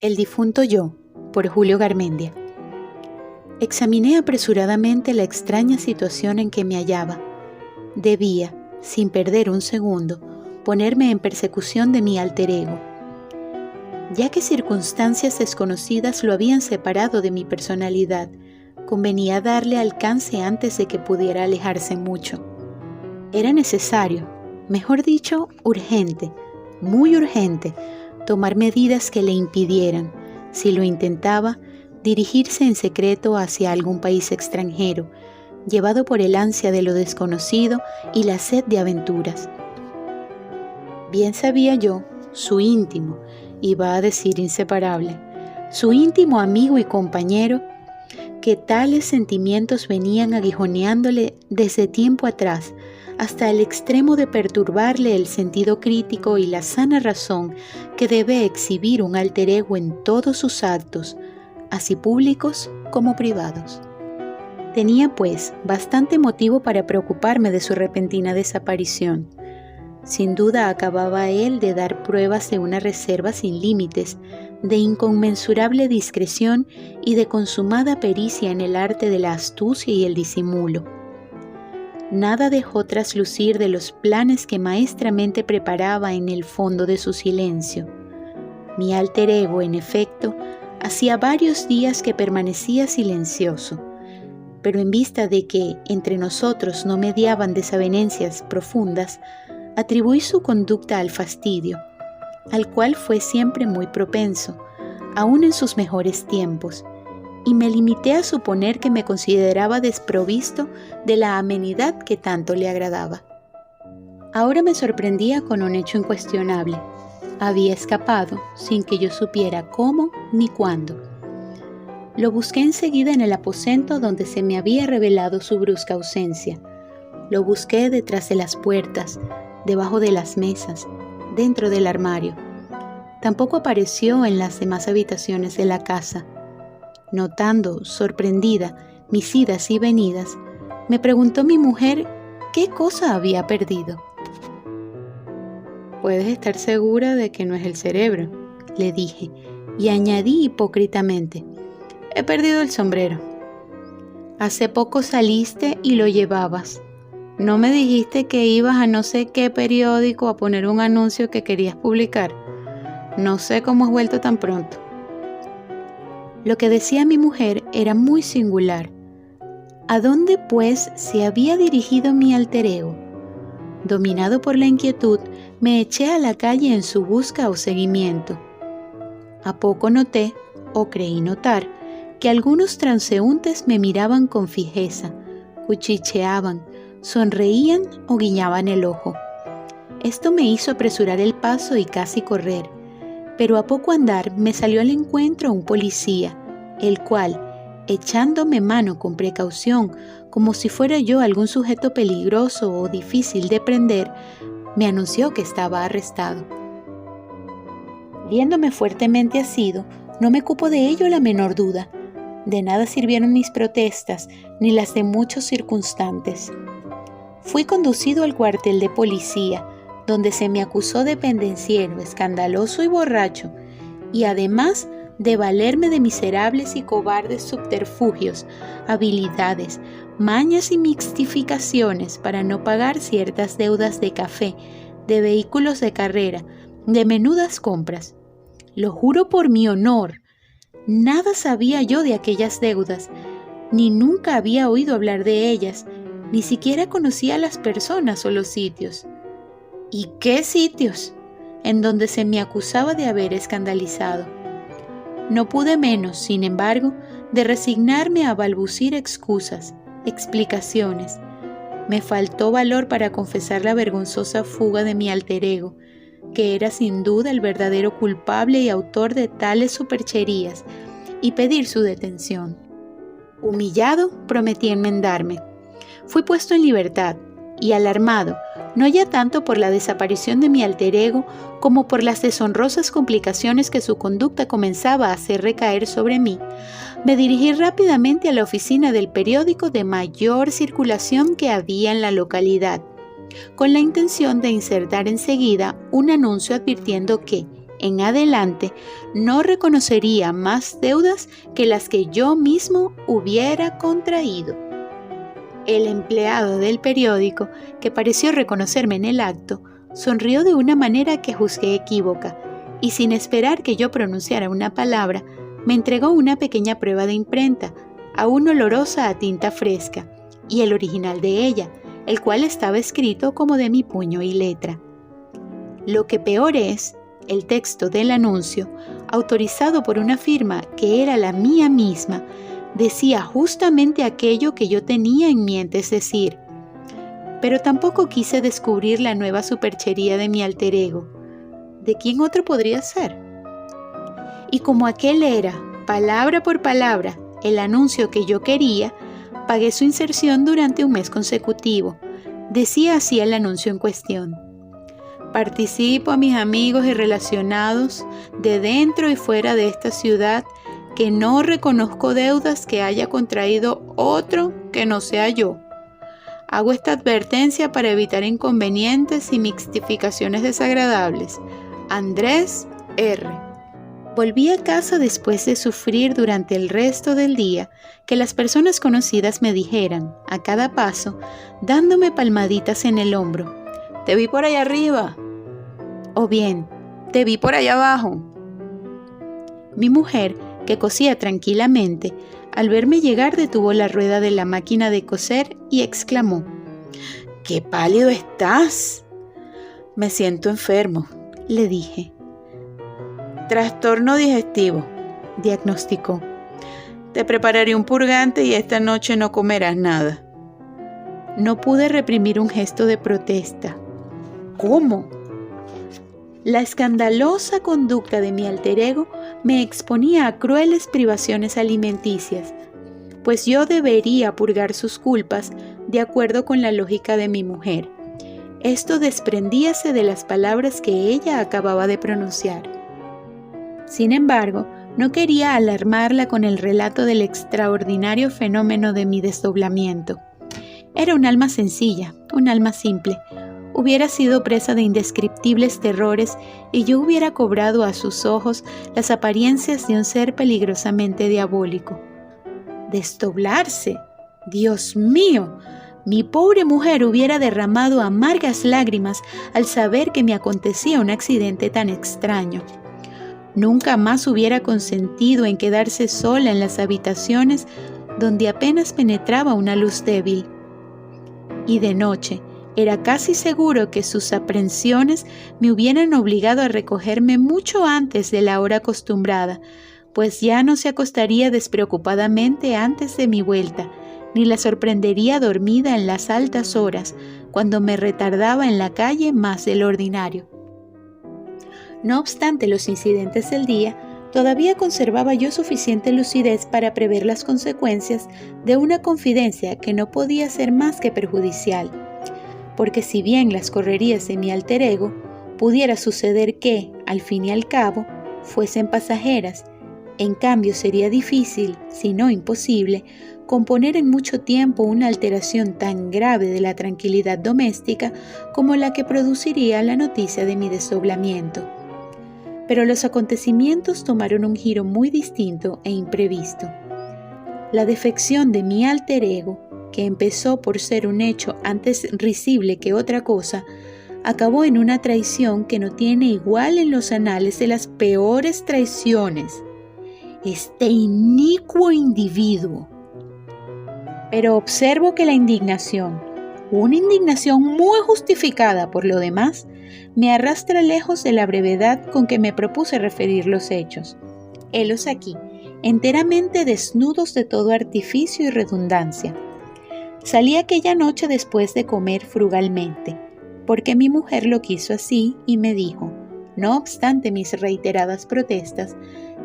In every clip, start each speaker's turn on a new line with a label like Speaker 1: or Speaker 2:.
Speaker 1: El difunto yo, por Julio Garmendia. Examiné apresuradamente la extraña situación en que me hallaba. Debía, sin perder un segundo, ponerme en persecución de mi alter ego, ya que circunstancias desconocidas lo habían separado de mi personalidad. Convenía darle alcance antes de que pudiera alejarse mucho. Era necesario, mejor dicho, urgente, muy urgente, tomar medidas que le impidieran, si lo intentaba, dirigirse en secreto hacia algún país extranjero, llevado por el ansia de lo desconocido y la sed de aventuras. Bien sabía yo, su íntimo, iba a decir inseparable, su íntimo amigo y compañero, que tales sentimientos venían aguijoneándole desde tiempo atrás, hasta el extremo de perturbarle el sentido crítico y la sana razón que debe exhibir un alter ego en todos sus actos, así públicos como privados. Tenía, pues, bastante motivo para preocuparme de su repentina desaparición. Sin duda acababa él de dar pruebas de una reserva sin límites, de inconmensurable discreción y de consumada pericia en el arte de la astucia y el disimulo. Nada dejó traslucir de los planes que maestramente preparaba en el fondo de su silencio. Mi alter ego, en efecto, hacía varios días que permanecía silencioso, pero en vista de que entre nosotros no mediaban desavenencias profundas, atribuí su conducta al fastidio, al cual fue siempre muy propenso, aun en sus mejores tiempos, y me limité a suponer que me consideraba desprovisto de la amenidad que tanto le agradaba. Ahora me sorprendía con un hecho incuestionable. Había escapado sin que yo supiera cómo ni cuándo. Lo busqué enseguida en el aposento donde se me había revelado su brusca ausencia. Lo busqué detrás de las puertas, debajo de las mesas, dentro del armario. Tampoco apareció en las demás habitaciones de la casa. Notando, sorprendida, mis idas y venidas, me preguntó mi mujer qué cosa había perdido. «Puedes estar segura de que no es el cerebro», le dije, y añadí hipócritamente, «he perdido el sombrero». «Hace poco saliste y lo llevabas. ¿No me dijiste que ibas a no sé qué periódico a poner un anuncio que querías publicar? No sé cómo has vuelto tan pronto». Lo que decía mi mujer era muy singular. ¿A dónde, pues, se había dirigido mi alter ego? Dominado por la inquietud, me eché a la calle en su busca o seguimiento. A poco noté, o creí notar, que algunos transeúntes me miraban con fijeza, cuchicheaban, sonreían o guiñaban el ojo. Esto me hizo apresurar el paso y casi correr, pero a poco andar me salió al encuentro un policía, el cual, echándome mano con precaución, como si fuera yo algún sujeto peligroso o difícil de prender, me anunció que estaba arrestado. Viéndome fuertemente asido, no me cupo de ello la menor duda. De nada sirvieron mis protestas, ni las de muchos circunstantes. Fui conducido al cuartel de policía, donde se me acusó de pendenciero, escandaloso y borracho, y además de valerme de miserables y cobardes subterfugios, habilidades, mañas y mixtificaciones para no pagar ciertas deudas de café, de vehículos de carrera, de menudas compras. Lo juro por mi honor, nada sabía yo de aquellas deudas, ni nunca había oído hablar de ellas, ni siquiera conocía a las personas o los sitios. ¿Y qué sitios?, en donde se me acusaba de haber escandalizado. No pude menos, sin embargo, de resignarme a balbucir excusas, explicaciones. Me faltó valor para confesar la vergonzosa fuga de mi alter ego, que era sin duda el verdadero culpable y autor de tales supercherías, y pedir su detención. Humillado, prometí enmendarme. Fui puesto en libertad, y alarmado, no ya tanto por la desaparición de mi alter ego como por las deshonrosas complicaciones que su conducta comenzaba a hacer recaer sobre mí, me dirigí rápidamente a la oficina del periódico de mayor circulación que había en la localidad, con la intención de insertar enseguida un anuncio advirtiendo que, en adelante no reconocería más deudas que las que yo mismo hubiera contraído. El empleado del periódico, que pareció reconocerme en el acto, sonrió de una manera que juzgué equívoca, y sin esperar que yo pronunciara una palabra, me entregó una pequeña prueba de imprenta, aún olorosa a tinta fresca, y el original de ella, el cual estaba escrito como de mi puño y letra. Lo que peor es, el texto del anuncio, autorizado por una firma que era la mía misma, decía justamente aquello que yo tenía en mente, es decir, pero tampoco quise descubrir la nueva superchería de mi alter ego. ¿De quién otro podría ser? Y como aquel era, palabra por palabra, el anuncio que yo quería, pagué su inserción durante un mes consecutivo. Decía así el anuncio en cuestión: participo a mis amigos y relacionados de dentro y fuera de esta ciudad que no reconozco deudas que haya contraído otro que no sea yo. Hago esta advertencia para evitar inconvenientes y mixtificaciones desagradables. Andrés R. Volví a casa después de sufrir durante el resto del día que las personas conocidas me dijeran, a cada paso, dándome palmaditas en el hombro: «Te vi por allá arriba», o bien, «Te vi por allá abajo». Mi mujer, que cosía tranquilamente, al verme llegar detuvo la rueda de la máquina de coser y exclamó: «¡Qué pálido estás!». «Me siento enfermo», le dije. «Trastorno digestivo», diagnosticó. «Te prepararé un purgante y esta noche no comerás nada». No pude reprimir un gesto de protesta. ¿Cómo? La escandalosa conducta de mi alter ego me exponía a crueles privaciones alimenticias, pues yo debería purgar sus culpas de acuerdo con la lógica de mi mujer. Esto desprendíase de las palabras que ella acababa de pronunciar. Sin embargo, no quería alarmarla con el relato del extraordinario fenómeno de mi desdoblamiento. Era un alma sencilla, un alma simple. Hubiera sido presa de indescriptibles terrores y yo hubiera cobrado a sus ojos las apariencias de un ser peligrosamente diabólico. ¿Desdoblarse? ¡Dios mío! Mi pobre mujer hubiera derramado amargas lágrimas al saber que me acontecía un accidente tan extraño. Nunca más hubiera consentido en quedarse sola en las habitaciones donde apenas penetraba una luz débil. Y de noche, era casi seguro que sus aprensiones me hubieran obligado a recogerme mucho antes de la hora acostumbrada, pues ya no se acostaría despreocupadamente antes de mi vuelta, ni la sorprendería dormida en las altas horas, cuando me retardaba en la calle más de lo ordinario. No obstante los incidentes del día, todavía conservaba yo suficiente lucidez para prever las consecuencias de una confidencia que no podía ser más que perjudicial. Porque si bien las correrías de mi alter ego, pudiera suceder que, al fin y al cabo, fuesen pasajeras, en cambio sería difícil, si no imposible, componer en mucho tiempo una alteración tan grave de la tranquilidad doméstica como la que produciría la noticia de mi desdoblamiento. Pero los acontecimientos tomaron un giro muy distinto e imprevisto. La defección de mi alter ego, que empezó por ser un hecho antes risible que otra cosa, acabó en una traición que no tiene igual en los anales de las peores traiciones. Este inicuo individuo. Pero observo que la indignación, una indignación muy justificada por lo demás, me arrastra lejos de la brevedad con que me propuse referir los hechos. Helos aquí, enteramente desnudos de todo artificio y redundancia. Salí aquella noche después de comer frugalmente, porque mi mujer lo quiso así y me dijo, no obstante mis reiteradas protestas,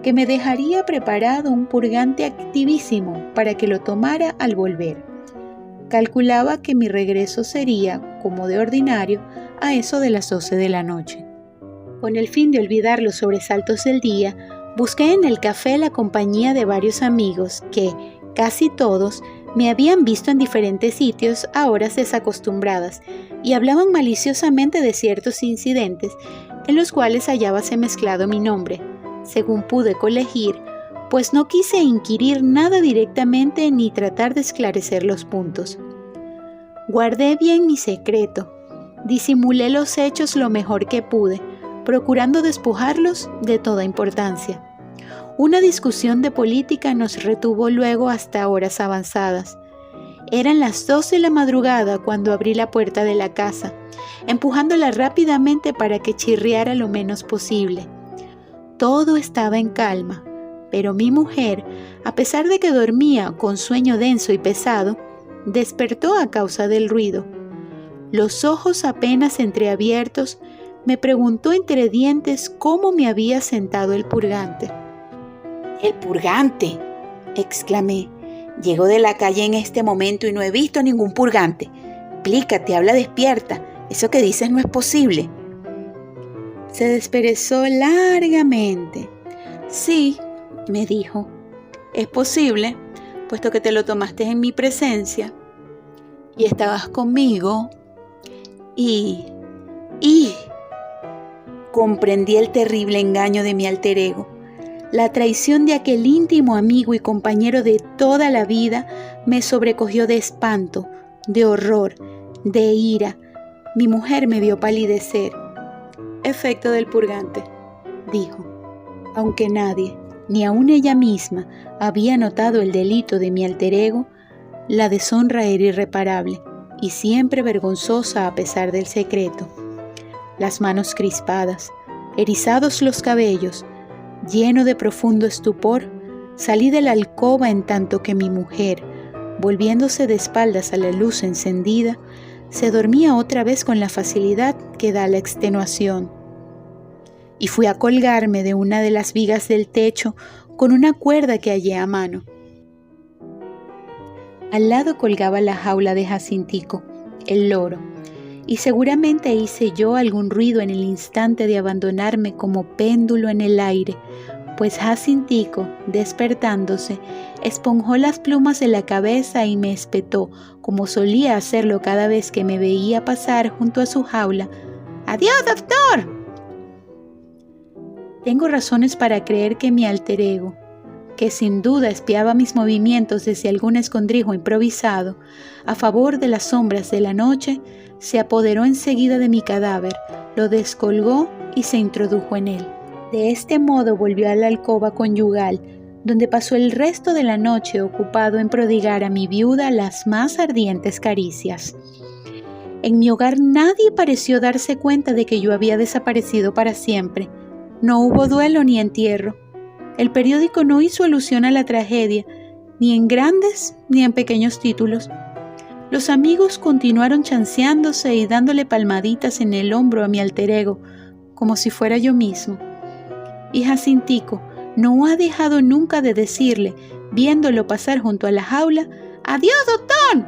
Speaker 1: que me dejaría preparado un purgante activísimo para que lo tomara al volver. Calculaba que mi regreso sería, como de ordinario, a eso de las 12 de la noche. Con el fin de olvidar los sobresaltos del día, busqué en el café la compañía de varios amigos que, casi todos, me habían visto en diferentes sitios a horas desacostumbradas y hablaban maliciosamente de ciertos incidentes en los cuales hallábase mezclado mi nombre, según pude colegir, pues no quise inquirir nada directamente ni tratar de esclarecer los puntos. Guardé bien mi secreto, disimulé los hechos lo mejor que pude, procurando despojarlos de toda importancia. Una discusión de política nos retuvo luego hasta horas avanzadas. Eran las 2 de la madrugada cuando abrí la puerta de la casa, empujándola rápidamente para que chirriara lo menos posible. Todo estaba en calma, pero mi mujer, a pesar de que dormía con sueño denso y pesado, despertó a causa del ruido. Los ojos apenas entreabiertos, me preguntó entre dientes cómo me había sentado el purgante. «¡El purgante!», exclamé. «Llego de la calle en este momento y no he visto ningún purgante. Explícate, habla despierta. Eso que dices no es posible». Se desperezó largamente. «Sí», me dijo, «es posible, puesto que te lo tomaste en mi presencia y estabas conmigo y comprendí el terrible engaño de mi alter ego. La traición de aquel íntimo amigo y compañero de toda la vida me sobrecogió de espanto, de horror, de ira. Mi mujer me vio palidecer. «Efecto del purgante», dijo. Aunque nadie, ni aun ella misma, había notado el delito de mi alter ego, la deshonra era irreparable y siempre vergonzosa a pesar del secreto. Las manos crispadas, erizados los cabellos, lleno de profundo estupor, salí de la alcoba en tanto que mi mujer, volviéndose de espaldas a la luz encendida, se dormía otra vez con la facilidad que da la extenuación. Y fui a colgarme de una de las vigas del techo con una cuerda que hallé a mano. Al lado colgaba la jaula de Jacintico, el loro, y seguramente hice yo algún ruido en el instante de abandonarme como péndulo en el aire, pues Jacintico, despertándose, esponjó las plumas de la cabeza y me espetó, como solía hacerlo cada vez que me veía pasar junto a su jaula. «¡Adiós, doctor!». Tengo razones para creer que mi alter ego, que sin duda espiaba mis movimientos desde algún escondrijo improvisado, a favor de las sombras de la noche, se apoderó enseguida de mi cadáver, lo descolgó y se introdujo en él. De este modo volvió a la alcoba conyugal, donde pasó el resto de la noche ocupado en prodigar a mi viuda las más ardientes caricias. En mi hogar nadie pareció darse cuenta de que yo había desaparecido para siempre. No hubo duelo ni entierro. El periódico no hizo alusión a la tragedia, ni en grandes ni en pequeños títulos. Los amigos continuaron chanceándose y dándole palmaditas en el hombro a mi alter ego, como si fuera yo mismo. Y Jacintico no ha dejado nunca de decirle, viéndolo pasar junto a la jaula, «¡Adiós, doctor!».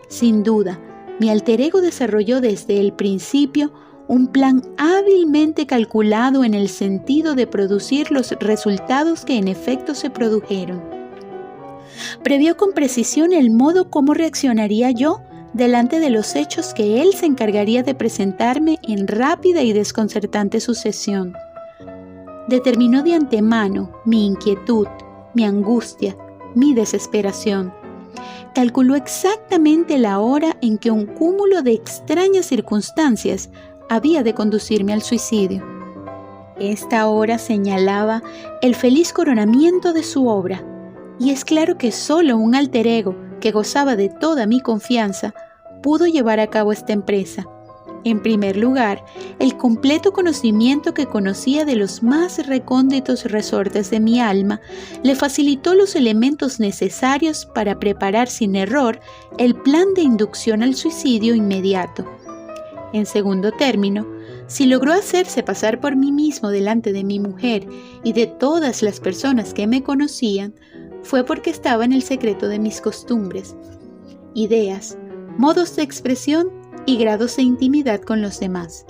Speaker 1: Sin duda, mi alter ego desarrolló desde el principio un plan hábilmente calculado en el sentido de producir los resultados que en efecto se produjeron. Previó con precisión el modo como reaccionaría yo delante de los hechos que él se encargaría de presentarme en rápida y desconcertante sucesión. Determinó de antemano mi inquietud, mi angustia, mi desesperación. Calculó exactamente la hora en que un cúmulo de extrañas circunstancias había de conducirme al suicidio. Esta hora señalaba el feliz coronamiento de su obra, y es claro que solo un alter ego que gozaba de toda mi confianza pudo llevar a cabo esta empresa. En primer lugar, el completo conocimiento que conocía de los más recónditos resortes de mi alma le facilitó los elementos necesarios para preparar sin error el plan de inducción al suicidio inmediato. En segundo término, si logró hacerse pasar por mí mismo delante de mi mujer y de todas las personas que me conocían, fue porque estaba en el secreto de mis costumbres, ideas, modos de expresión y grados de intimidad con los demás.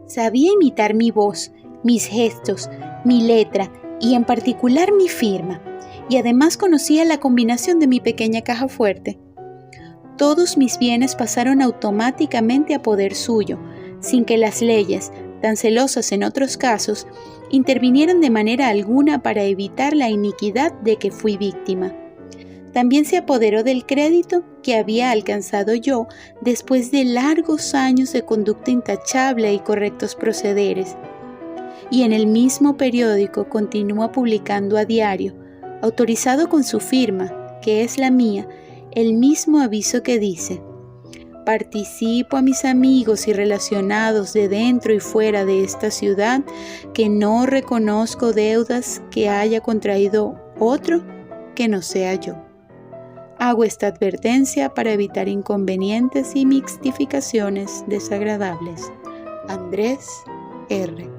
Speaker 1: Sabía imitar mi voz, mis gestos, mi letra y en particular mi firma, y además conocía la combinación de mi pequeña caja fuerte. Todos mis bienes pasaron automáticamente a poder suyo, sin que las leyes, tan celosas en otros casos, intervinieran de manera alguna para evitar la iniquidad de que fui víctima. También se apoderó del crédito que había alcanzado yo después de largos años de conducta intachable y correctos procederes. Y en el mismo periódico continúa publicando a diario, autorizado con su firma, que es la mía, el mismo aviso que dice: participo a mis amigos y relacionados de dentro y fuera de esta ciudad que no reconozco deudas que haya contraído otro que no sea yo. Hago esta advertencia para evitar inconvenientes y mixtificaciones desagradables. Andrés R.